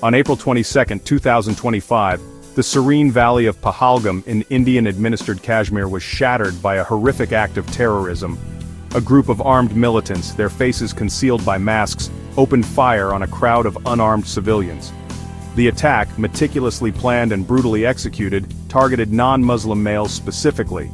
On April 22, 2025, the serene valley of Pahalgam in Indian-administered Kashmir was shattered by a horrific act of terrorism. A group of armed militants, their faces concealed by masks, opened fire on a crowd of unarmed civilians. The attack, meticulously planned and brutally executed, targeted non-Muslim males specifically.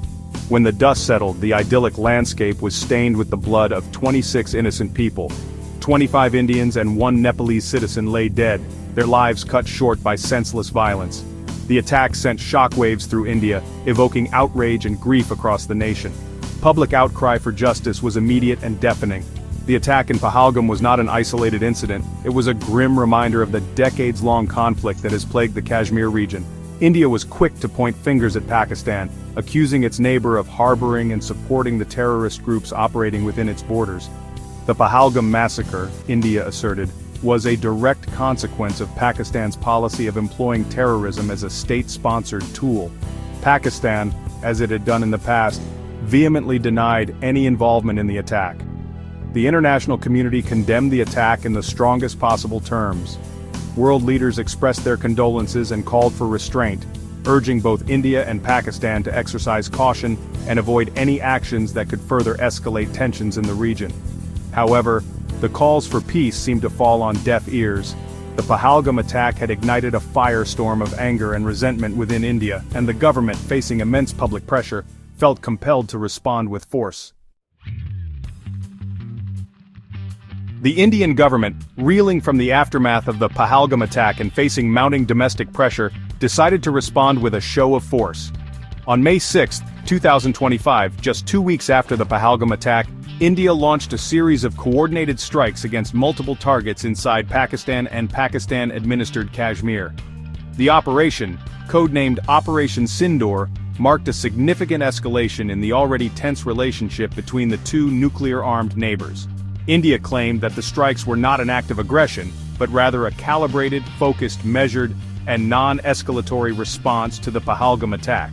When the dust settled, the idyllic landscape was stained with the blood of 26 innocent people. 25 Indians and 1 Nepalese citizen lay dead, their lives cut short by senseless violence. The attack sent shockwaves through India, evoking outrage and grief across the nation. Public outcry for justice was immediate and deafening. The attack in Pahalgam was not an isolated incident, it was a grim reminder of the decades-long conflict that has plagued the Kashmir region. India was quick to point fingers at Pakistan, accusing its neighbor of harboring and supporting the terrorist groups operating within its borders. The Pahalgam massacre, India asserted, was a direct consequence of Pakistan's policy of employing terrorism as a state-sponsored tool. Pakistan, as it had done in the past, vehemently denied any involvement in the attack. The international community condemned the attack in the strongest possible terms. World leaders expressed their condolences and called for restraint, urging both India and Pakistan to exercise caution and avoid any actions that could further escalate tensions in the region. However, the calls for peace seemed to fall on deaf ears. The Pahalgam attack had ignited a firestorm of anger and resentment within India, and the government, facing immense public pressure, felt compelled to respond with force. The Indian government, reeling from the aftermath of the Pahalgam attack and facing mounting domestic pressure, decided to respond with a show of force. On May 6, 2025, just 2 weeks after the Pahalgam attack, India launched a series of coordinated strikes against multiple targets inside Pakistan and Pakistan-administered Kashmir. The operation, codenamed Operation Sindoor, marked a significant escalation in the already tense relationship between the two nuclear-armed neighbors. India claimed that the strikes were not an act of aggression, but rather a calibrated, focused, measured, and non-escalatory response to the Pahalgam attack.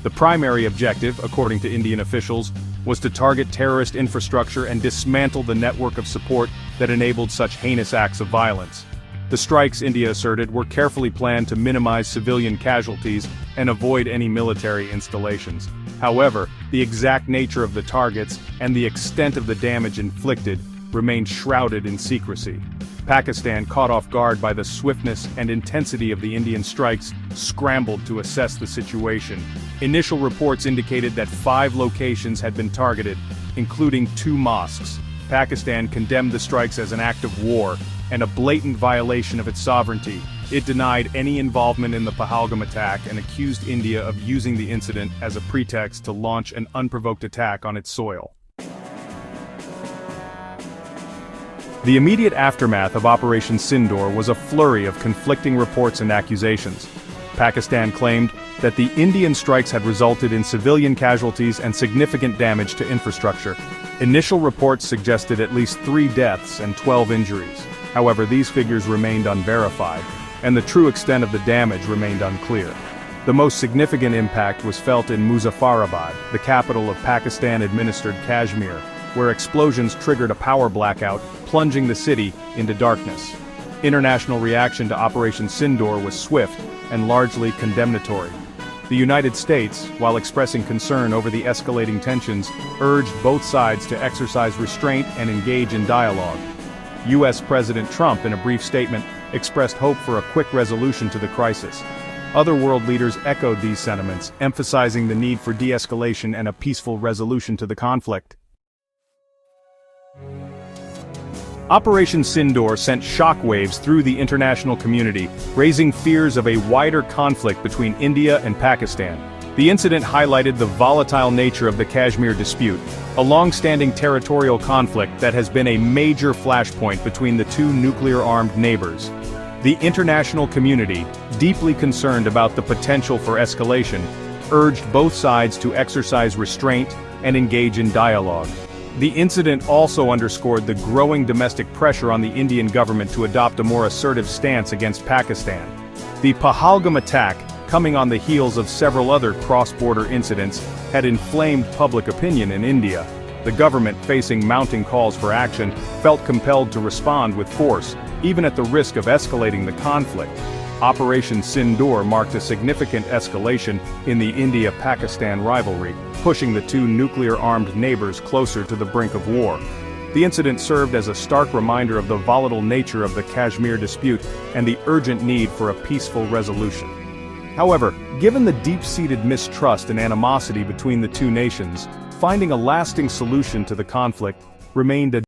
The primary objective, according to Indian officials, was to target terrorist infrastructure and dismantle the network of support that enabled such heinous acts of violence. The strikes, India asserted, were carefully planned to minimize civilian casualties and avoid any military installations. However, the exact nature of the targets and the extent of the damage inflicted remained shrouded in secrecy. Pakistan, caught off guard by the swiftness and intensity of the Indian strikes, scrambled to assess the situation. Initial reports indicated that 5 locations had been targeted, including 2 mosques. Pakistan condemned the strikes as an act of war and a blatant violation of its sovereignty. It denied any involvement in the Pahalgam attack and accused India of using the incident as a pretext to launch an unprovoked attack on its soil. The immediate aftermath of Operation Sindoor was a flurry of conflicting reports and accusations. Pakistan claimed that the Indian strikes had resulted in civilian casualties and significant damage to infrastructure. Initial reports suggested at least 3 deaths and 12 injuries. However, these figures remained unverified, and the true extent of the damage remained unclear. The most significant impact was felt in Muzaffarabad, the capital of Pakistan-administered Kashmir, where explosions triggered a power blackout, plunging the city into darkness. International reaction to Operation Sindoor was swift and largely condemnatory. The United States, while expressing concern over the escalating tensions, urged both sides to exercise restraint and engage in dialogue. U.S. President Trump, in a brief statement, expressed hope for a quick resolution to the crisis. Other world leaders echoed these sentiments, emphasizing the need for de-escalation and a peaceful resolution to the conflict. Operation Sindoor sent shockwaves through the international community, raising fears of a wider conflict between India and Pakistan. The incident highlighted the volatile nature of the Kashmir dispute, a long-standing territorial conflict that has been a major flashpoint between the two nuclear-armed neighbors. The international community, deeply concerned about the potential for escalation, urged both sides to exercise restraint and engage in dialogue. The incident also underscored the growing domestic pressure on the Indian government to adopt a more assertive stance against Pakistan. The Pahalgam attack, coming on the heels of several other cross-border incidents, had inflamed public opinion in India. The government, facing mounting calls for action, felt compelled to respond with force, even at the risk of escalating the conflict. Operation Sindoor marked a significant escalation in the India-Pakistan rivalry, pushing the two nuclear-armed neighbors closer to the brink of war. The incident served as a stark reminder of the volatile nature of the Kashmir dispute and the urgent need for a peaceful resolution. However, given the deep-seated mistrust and animosity between the two nations, finding a lasting solution to the conflict remained a